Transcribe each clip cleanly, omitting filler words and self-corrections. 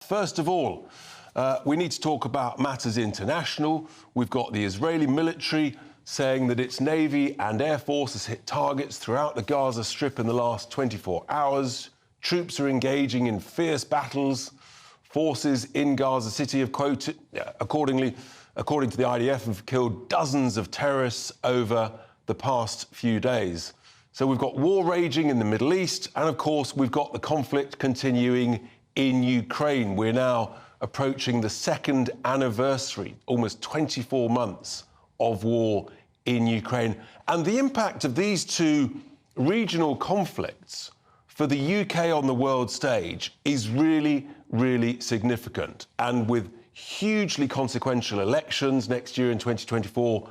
First of all, we need to talk about matters international. We've got the Israeli military saying that its Navy and Air Force has hit targets throughout the Gaza Strip in the last 24 hours. Troops are engaging in fierce battles. Forces in Gaza City have quoted, according to the IDF, have killed dozens of terrorists over the past few days. So we've got war raging in the Middle East, and of course we've got the conflict continuing in Ukraine. We're now approaching the second anniversary, almost 24 months of war in Ukraine. And the impact of these two regional conflicts for the UK on the world stage is really, really significant. And with hugely consequential elections next year in 2024,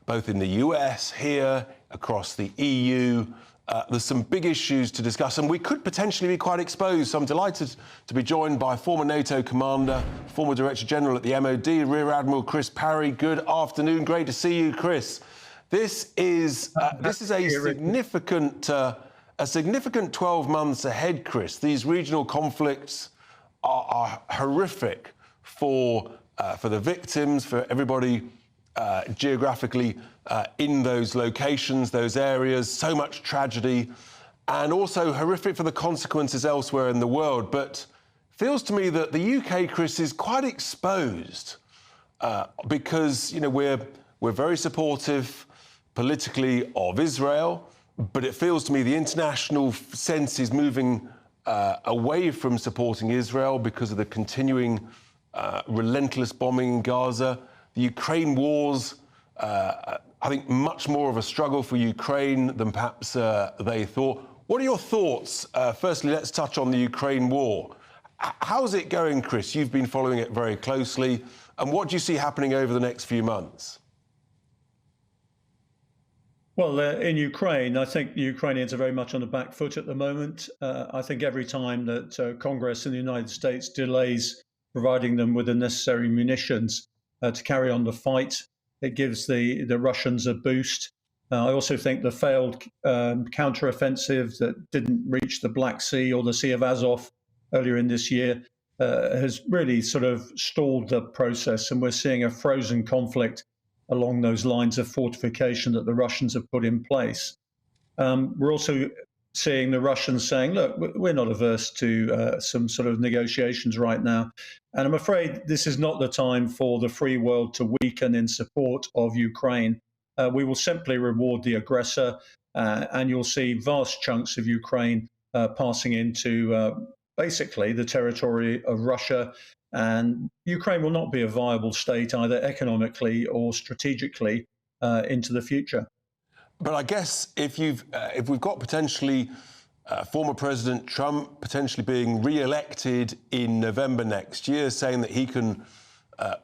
both in the US, here, across the EU, there's some big issues to discuss, and we could potentially be quite exposed. So I'm delighted to be joined by former NATO commander, former Director General at the MOD, Rear Admiral Chris Parry. Good afternoon. Great to see you, Chris. This is a significant 12 months ahead, Chris. These regional conflicts are horrific for the victims, for everybody geographically in those locations, those areas. So much tragedy, and also horrific for the consequences elsewhere in the world. But it feels to me that the UK, Chris, is quite exposed because we're very supportive politically of Israel, but it feels to me the international sense is moving away from supporting Israel because of the continuing relentless bombing in Gaza. The Ukraine wars, I think, much more of a struggle for Ukraine than perhaps they thought. What are your thoughts? Firstly, let's touch on the Ukraine war. How's it going, Chris? You've been following it very closely. And what do you see happening over the next few months? Well, in Ukraine, I think the Ukrainians are very much on the back foot at the moment. I think every time that Congress in the United States delays providing them with the necessary munitions to carry on the fight, it gives the Russians a boost. I also think the failed counteroffensive that didn't reach the Black Sea or the Sea of Azov earlier in this year has really sort of stalled the process, and we're seeing a frozen conflict along those lines of fortification that the Russians have put in place. We're also seeing the Russians saying, look, we're not averse to some sort of negotiations right now. And I'm afraid this is not the time for the free world to weaken in support of Ukraine. We will simply reward the aggressor, and you'll see vast chunks of Ukraine passing into basically the territory of Russia. And Ukraine will not be a viable state either economically or strategically into the future. But I guess if we've got potentially former President Trump potentially being re-elected in November next year, saying that he can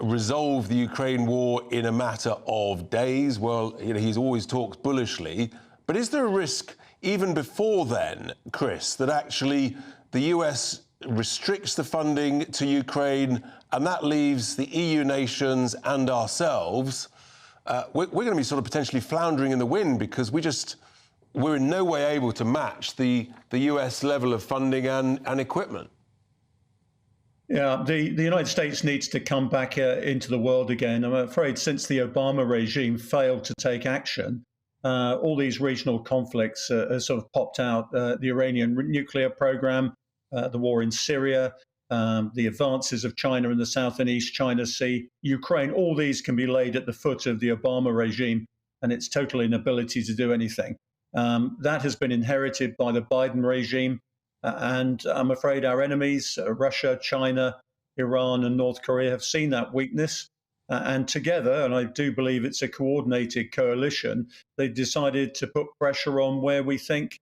resolve the Ukraine war in a matter of days, well, he's always talked bullishly. But is there a risk even before then, Chris, that actually the US restricts the funding to Ukraine, and that leaves the EU nations and ourselves? We're going to be sort of potentially floundering in the wind because we're in no way able to match the US level of funding and equipment. Yeah, the United States needs to come back into the world again. I'm afraid since the Obama regime failed to take action, all these regional conflicts have sort of popped out. The Iranian nuclear program, the war in Syria, the advances of China in the South and East China Sea, Ukraine, all these can be laid at the foot of the Obama regime and its total inability to do anything. That has been inherited by the Biden regime. And I'm afraid our enemies, Russia, China, Iran and North Korea, have seen that weakness. And together, and I do believe it's a coordinated coalition, they decided to put pressure on where we think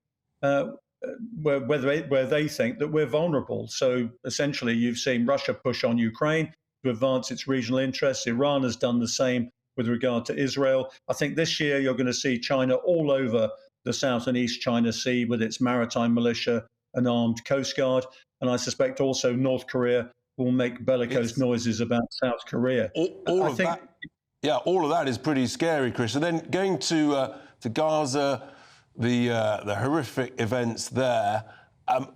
where they think that we're vulnerable. So essentially, you've seen Russia push on Ukraine to advance its regional interests. Iran has done the same with regard to Israel. I think this year you're going to see China all over the South and East China Sea with its maritime militia and armed coast guard. And I suspect also North Korea will make bellicose noises about South Korea. All of that is pretty scary, Chris. And then going to Gaza, the horrific events there.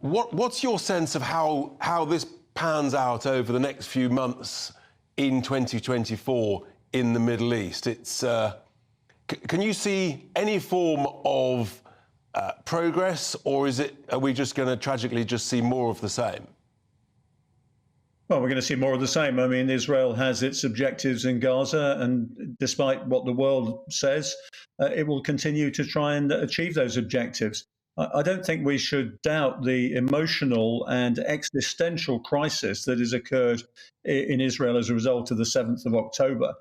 What's your sense of how this pans out over the next few months in 2024 in the Middle East? Can you see any form of progress, or are we just going to tragically just see more of the same? Well, we're going to see more of the same. I mean, Israel has its objectives in Gaza, and despite what the world says, it will continue to try and achieve those objectives. I don't think we should doubt the emotional and existential crisis that has occurred in Israel as a result of the 7th of October.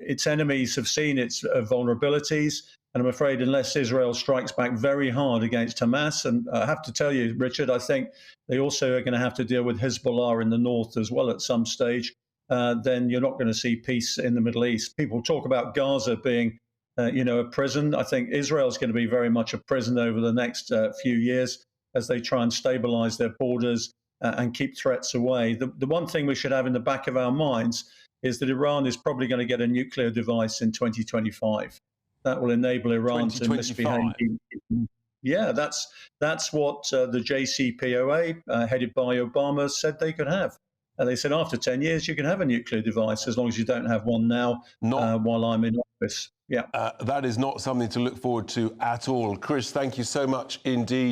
Its enemies have seen its vulnerabilities, and I'm afraid unless Israel strikes back very hard against Hamas, and I have to tell you, Richard, I think they also are going to have to deal with Hezbollah in the north as well at some stage, then you're not going to see peace in the Middle East. People talk about Gaza being a prison. I think Israel's going to be very much a prison over the next few years as they try and stabilize their borders and keep threats away. The one thing we should have in the back of our minds is that Iran is probably going to get a nuclear device in 2025. That will enable Iran to misbehave. Yeah, that's what the JCPOA, headed by Obama, said they could have. They said after 10 years you can have a nuclear device as long as you don't have one now while I'm in office. Yeah. That is not something to look forward to at all. Chris, thank you so much indeed.